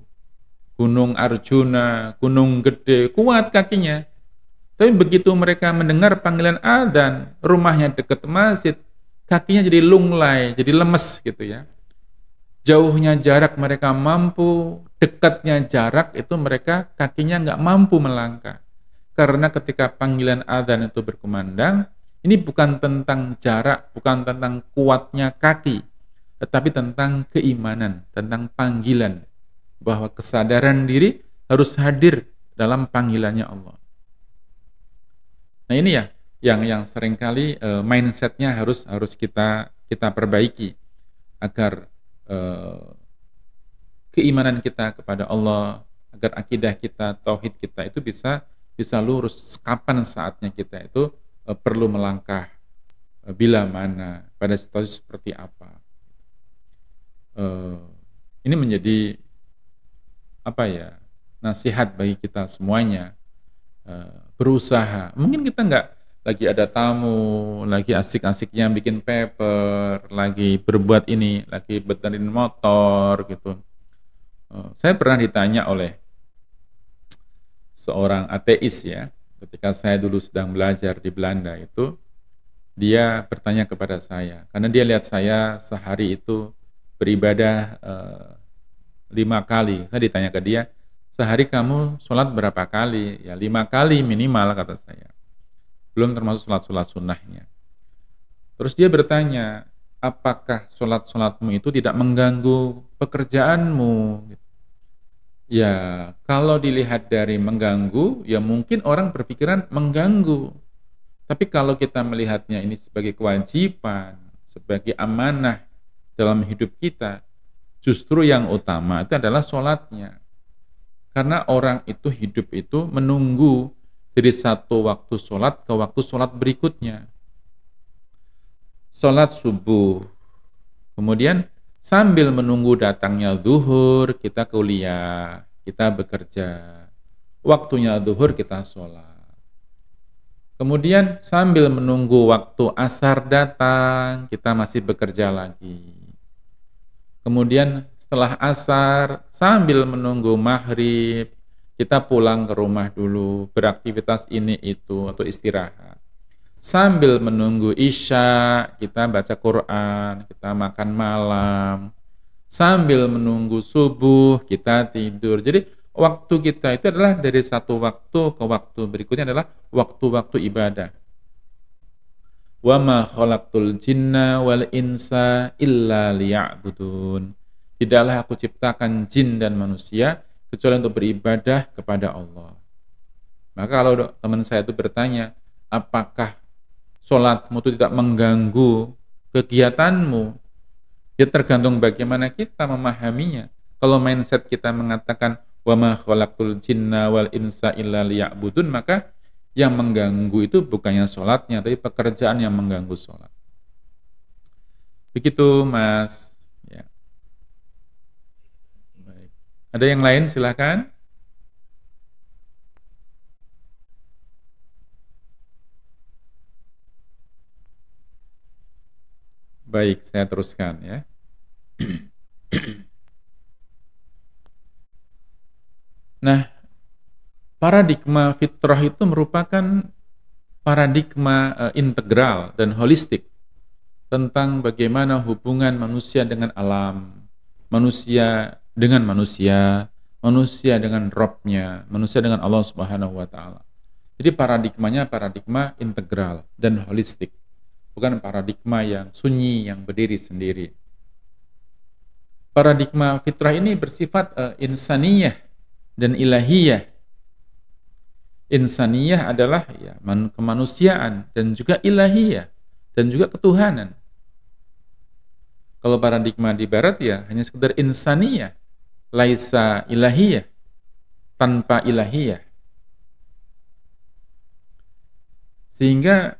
Gunung Arjuna, Gunung Gede, kuat kakinya. Tapi begitu mereka mendengar panggilan adzan, rumahnya dekat masjid, kakinya jadi lunglai, jadi lemes gitu ya. Jauhnya jarak mereka mampu, dekatnya jarak itu mereka kakinya nggak mampu melangkah. Karena ketika panggilan adzan itu berkumandang, ini bukan tentang jarak, bukan tentang kuatnya kaki, tetapi tentang keimanan, tentang panggilan, bahwa kesadaran diri harus hadir dalam panggilannya Allah. Nah ini ya yang seringkali mindsetnya harus kita perbaiki agar keimanan kita kepada Allah, agar akidah kita, tauhid kita itu bisa lurus. Kapan saatnya kita itu perlu melangkah, bila mana, pada situasi seperti apa. Ini menjadi apa ya, nasihat bagi kita semuanya. Berusaha. Mungkin kita nggak lagi ada tamu, lagi asik-asiknya bikin paper, lagi berbuat ini, lagi benerin motor gitu. Saya pernah ditanya oleh seorang ateis ya, ketika saya dulu sedang belajar di Belanda itu, dia bertanya kepada saya, karena dia lihat saya sehari itu beribadah 5 kali. Saya ditanya ke dia, sehari kamu sholat berapa kali? Ya 5 kali minimal, kata saya. Belum termasuk sholat-sholat sunnahnya. Terus dia bertanya, apakah sholat-sholatmu itu tidak mengganggu pekerjaanmu? Ya, kalau dilihat dari mengganggu, ya mungkin orang berpikiran mengganggu. Tapi kalau kita melihatnya ini sebagai kewajiban, sebagai amanah dalam hidup kita, justru yang utama itu adalah sholatnya. Karena orang itu hidup itu menunggu dari satu waktu sholat ke waktu sholat berikutnya. Sholat subuh, kemudian sambil menunggu datangnya zuhur, kita kuliah, kita bekerja. Waktunya zuhur kita sholat. Kemudian sambil menunggu waktu asar datang, kita masih bekerja lagi. Kemudian setelah asar, sambil menunggu maghrib, kita pulang ke rumah dulu, beraktivitas ini itu, atau istirahat. Sambil menunggu isya, kita baca Quran, kita makan malam. Sambil menunggu subuh, kita tidur. Jadi waktu kita itu adalah dari satu waktu ke waktu berikutnya adalah waktu-waktu ibadah. Wa ma khalaqtul jinna wal insa illa liya'budun. Tidaklah aku ciptakan jin dan manusia kecuali untuk beribadah kepada Allah. Maka kalau teman saya itu bertanya, apakah sholatmu itu tidak mengganggu kegiatanmu? Ya tergantung bagaimana kita memahaminya. Kalau mindset kita mengatakan wa ma khalaqtul jinna wal insa illa liya'budun, maka yang mengganggu itu bukannya sholatnya, tapi pekerjaan yang mengganggu sholat. Begitu Mas. Ya. Baik. Ada yang lain silakan. Baik, saya teruskan ya. Nah, paradigma fitrah itu merupakan paradigma integral dan holistik tentang bagaimana hubungan manusia dengan alam, manusia dengan manusia, manusia dengan Robnya, manusia dengan Allah Subhanahu wa Ta'ala. Jadi paradigmanya paradigma integral dan holistik, bukan paradigma yang sunyi, yang berdiri sendiri. Paradigma fitrah ini bersifat insaniyah dan ilahiyah. Insaniyah adalah ya, kemanusiaan dan juga ilahiyah dan juga ketuhanan. Kalau paradigma di barat ya hanya sekedar insaniyah, laisa ilahiyah, tanpa ilahiyah. Sehingga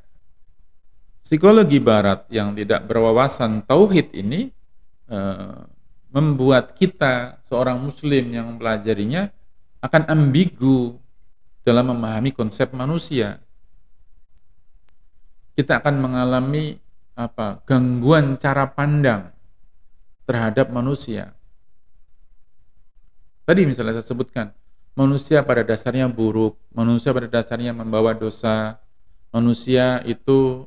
psikologi barat yang tidak berwawasan tauhid ini membuat kita seorang muslim yang mempelajarinya akan ambigu dalam memahami konsep manusia. Kita akan mengalami gangguan cara pandang terhadap manusia. Tadi misalnya saya sebutkan, manusia pada dasarnya buruk, manusia pada dasarnya membawa dosa, manusia itu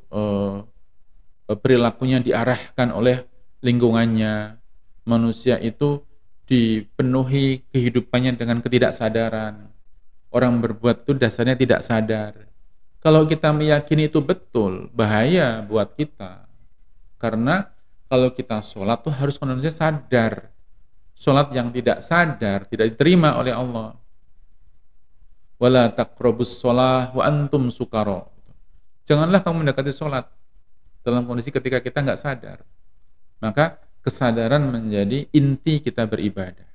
perilakunya diarahkan oleh lingkungannya, manusia itu dipenuhi kehidupannya dengan ketidaksadaran. Orang berbuat itu dasarnya tidak sadar. Kalau kita meyakini itu betul, bahaya buat kita. Karena kalau kita sholat tuh harus manusia sadar. Sholat yang tidak sadar tidak diterima oleh Allah. Wala taqrabus sholah wa antum sukaro. Janganlah kamu mendekati sholat dalam kondisi ketika kita nggak sadar. Maka kesadaran menjadi inti kita beribadah.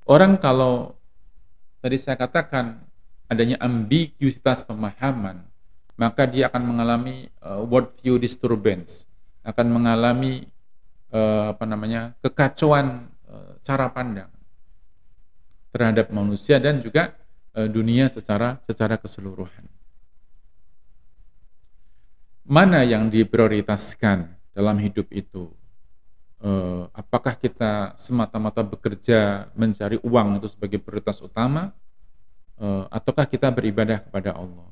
Orang kalau tadi saya katakan adanya ambiguitas pemahaman, maka dia akan mengalami worldview disturbance, akan mengalami kekacauan cara pandang terhadap manusia dan juga dunia secara keseluruhan. Mana yang diprioritaskan dalam hidup itu? Apakah kita semata-mata bekerja mencari uang itu sebagai prioritas utama, ataukah kita beribadah kepada Allah,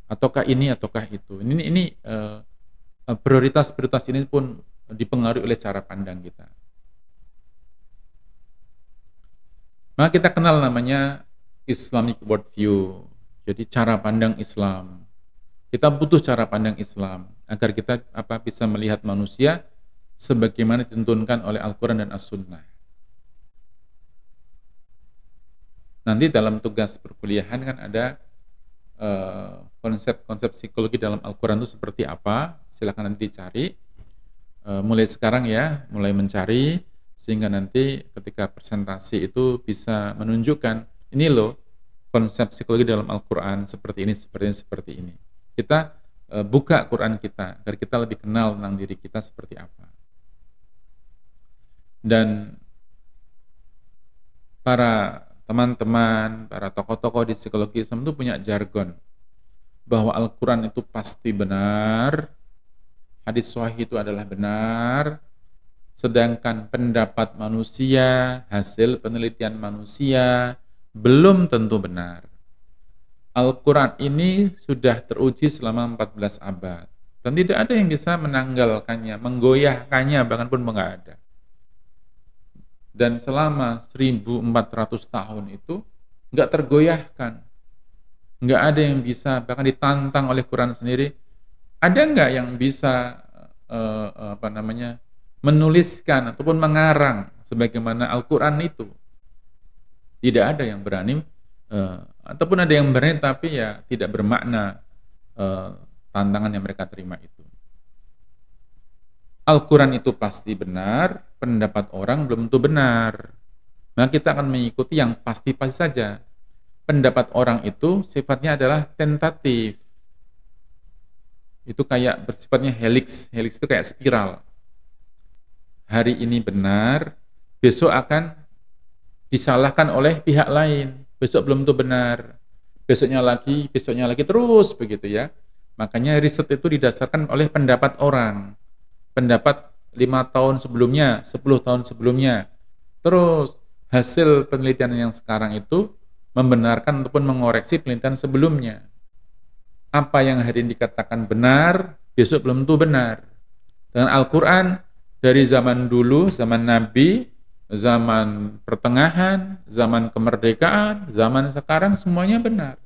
ataukah ini ataukah itu? Ini prioritas ini pun dipengaruhi oleh cara pandang kita. Maka kita kenal namanya Islamic worldview, jadi cara pandang Islam. Kita butuh cara pandang Islam agar kita bisa melihat manusia sebagaimana dituntunkan oleh Al-Quran dan As-Sunnah. Nanti dalam tugas perkuliahan kan ada konsep-konsep psikologi dalam Al-Quran itu seperti apa, silakan nanti dicari. Mulai sekarang ya, mulai mencari, sehingga nanti ketika presentasi itu bisa menunjukkan, ini loh konsep psikologi dalam Al-Quran, seperti ini, seperti ini, seperti ini. Kita buka Quran kita, agar kita lebih kenal tentang diri kita seperti apa. Dan para teman-teman, para tokoh-tokoh di psikologi Islam itu punya jargon bahwa Al-Quran itu pasti benar, hadis sahih itu adalah benar, sedangkan pendapat manusia, hasil penelitian manusia belum tentu benar. Al-Quran ini sudah teruji selama 14 abad dan tidak ada yang bisa menanggalkannya, menggoyahkannya, bahkan pun nggak ada. Dan selama 1400 tahun itu nggak tergoyahkan, nggak ada yang bisa, bahkan ditantang oleh Quran sendiri, ada nggak yang bisa menuliskan ataupun mengarang sebagaimana Al-Quran itu? Tidak ada yang berani, ataupun ada yang berani tapi ya tidak bermakna tantangan yang mereka terima itu. Al-Quran itu pasti benar, pendapat orang belum tentu benar. Nah, kita akan mengikuti yang pasti-pasti saja. Pendapat orang itu sifatnya adalah tentatif. Itu kayak bersifatnya helix. Helix itu kayak spiral. Hari ini benar, besok akan disalahkan oleh pihak lain. Besok belum tentu benar. Besoknya lagi, terus begitu ya. Makanya riset itu didasarkan oleh pendapat orang. Pendapat 5 tahun sebelumnya, 10 tahun sebelumnya. Terus hasil penelitian yang sekarang itu membenarkan ataupun mengoreksi penelitian sebelumnya. Apa yang hari ini dikatakan benar, besok belum tentu benar. Dengan Al-Quran, dari zaman dulu, zaman Nabi, zaman pertengahan, zaman kemerdekaan, zaman sekarang, semuanya benar.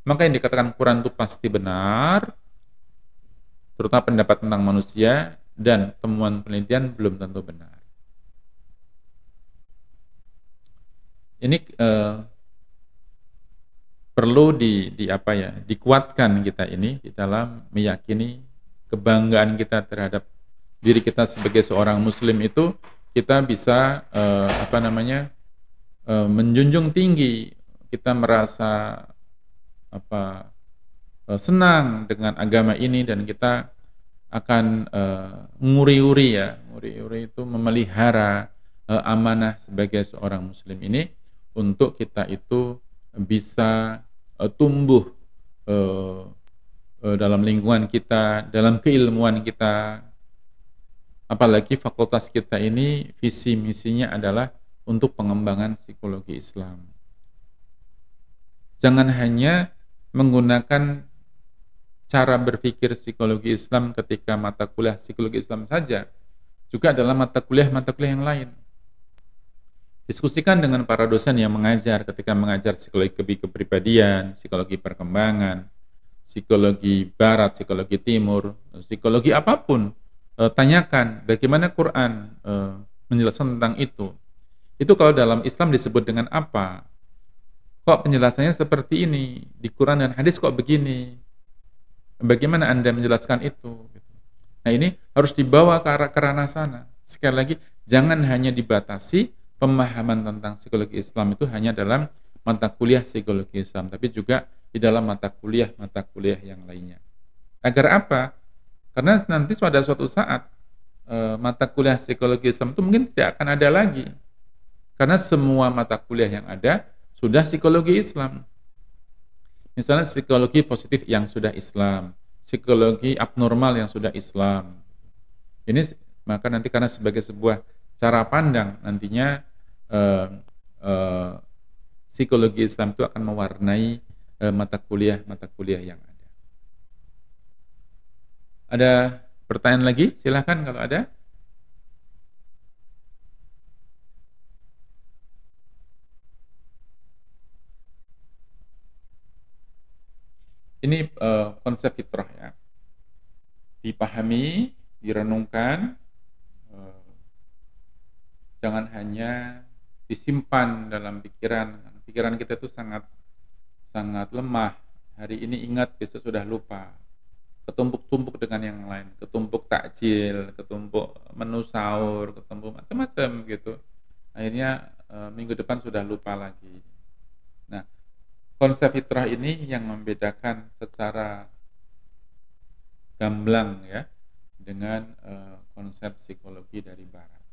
Maka yang dikatakan Quran itu pasti benar, terutama pendapat tentang manusia, dan temuan penelitian belum tentu benar. Ini perlu dikuatkan kita ini di dalam meyakini kebanggaan kita terhadap diri kita sebagai seorang muslim itu, kita bisa menjunjung tinggi, kita merasa senang dengan agama ini, dan kita akan nguri-uri ya, nguri-uri itu memelihara amanah sebagai seorang muslim ini untuk kita itu bisa tumbuh eee dalam lingkungan kita, dalam keilmuan kita, apalagi fakultas kita ini visi misinya adalah untuk pengembangan psikologi Islam. Jangan hanya menggunakan cara berpikir psikologi Islam ketika mata kuliah psikologi Islam saja, juga dalam mata kuliah yang lain. Diskusikan dengan para dosen yang mengajar ketika mengajar psikologi kepribadian, psikologi perkembangan, psikologi barat, psikologi timur, psikologi apapun, tanyakan bagaimana Quran menjelaskan tentang itu. Itu kalau dalam Islam disebut dengan apa? Kok penjelasannya seperti ini? Di Quran dan hadis kok begini? Bagaimana Anda menjelaskan itu? Nah, ini harus dibawa ke ranah sana. Sekali lagi, jangan hanya dibatasi pemahaman tentang psikologi Islam itu hanya dalam mata kuliah psikologi Islam, tapi juga di dalam mata kuliah yang lainnya. Agar apa? Karena nanti pada suatu saat mata kuliah psikologi Islam itu mungkin tidak akan ada lagi. Karena semua mata kuliah yang ada sudah psikologi Islam. Misalnya psikologi positif yang sudah Islam, psikologi abnormal yang sudah Islam. Ini maka nanti karena sebagai sebuah cara pandang nantinya eh, eh, psikologi Islam itu akan mewarnai mata kuliah yang ada. Ada pertanyaan lagi? Silahkan kalau ada. Ini konsep fitrah ya. Dipahami, direnungkan, eh, jangan hanya disimpan dalam pikiran. Pikiran kita itu sangat sangat lemah. Hari ini ingat, besok sudah lupa. Ketumpuk-tumpuk dengan yang lain, ketumpuk takjil, ketumpuk menu sahur, ketumpuk macam-macam gitu. Akhirnya minggu depan sudah lupa lagi. Nah, konsep fitrah ini yang membedakan secara gamblang ya dengan konsep psikologi dari barat.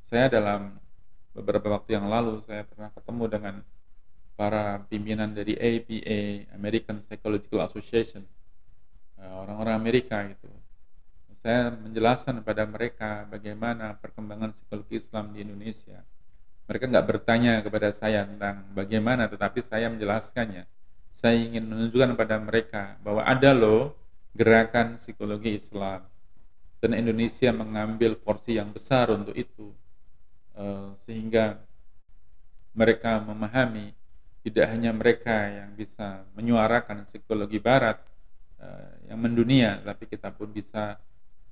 Saya dalam beberapa waktu yang lalu saya pernah ketemu dengan para pimpinan dari APA, American Psychological Association, orang-orang Amerika itu. Saya menjelaskan kepada mereka bagaimana perkembangan psikologi Islam di Indonesia. Mereka nggak bertanya kepada saya tentang bagaimana, tetapi saya menjelaskannya. Saya ingin menunjukkan kepada mereka bahwa ada loh gerakan psikologi Islam. Dan Indonesia mengambil porsi yang besar untuk itu. Sehingga mereka memahami tidak hanya mereka yang bisa menyuarakan psikologi barat yang mendunia, tapi kita pun bisa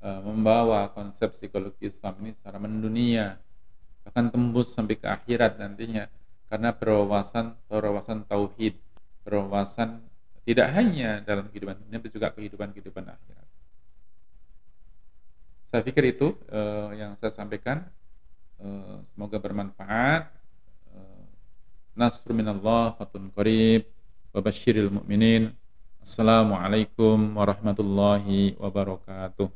membawa konsep psikologi Islam ini secara mendunia, bahkan tembus sampai ke akhirat nantinya, karena berwawasan tauhid, berwawasan tidak hanya dalam kehidupan dunia, tapi juga kehidupan akhirat. Saya pikir itu yang saya sampaikan. Semoga bermanfaat. Nasrun minallah fatun qarib wa basyiril mu'minin. Assalamualaikum warahmatullahi wabarakatuh.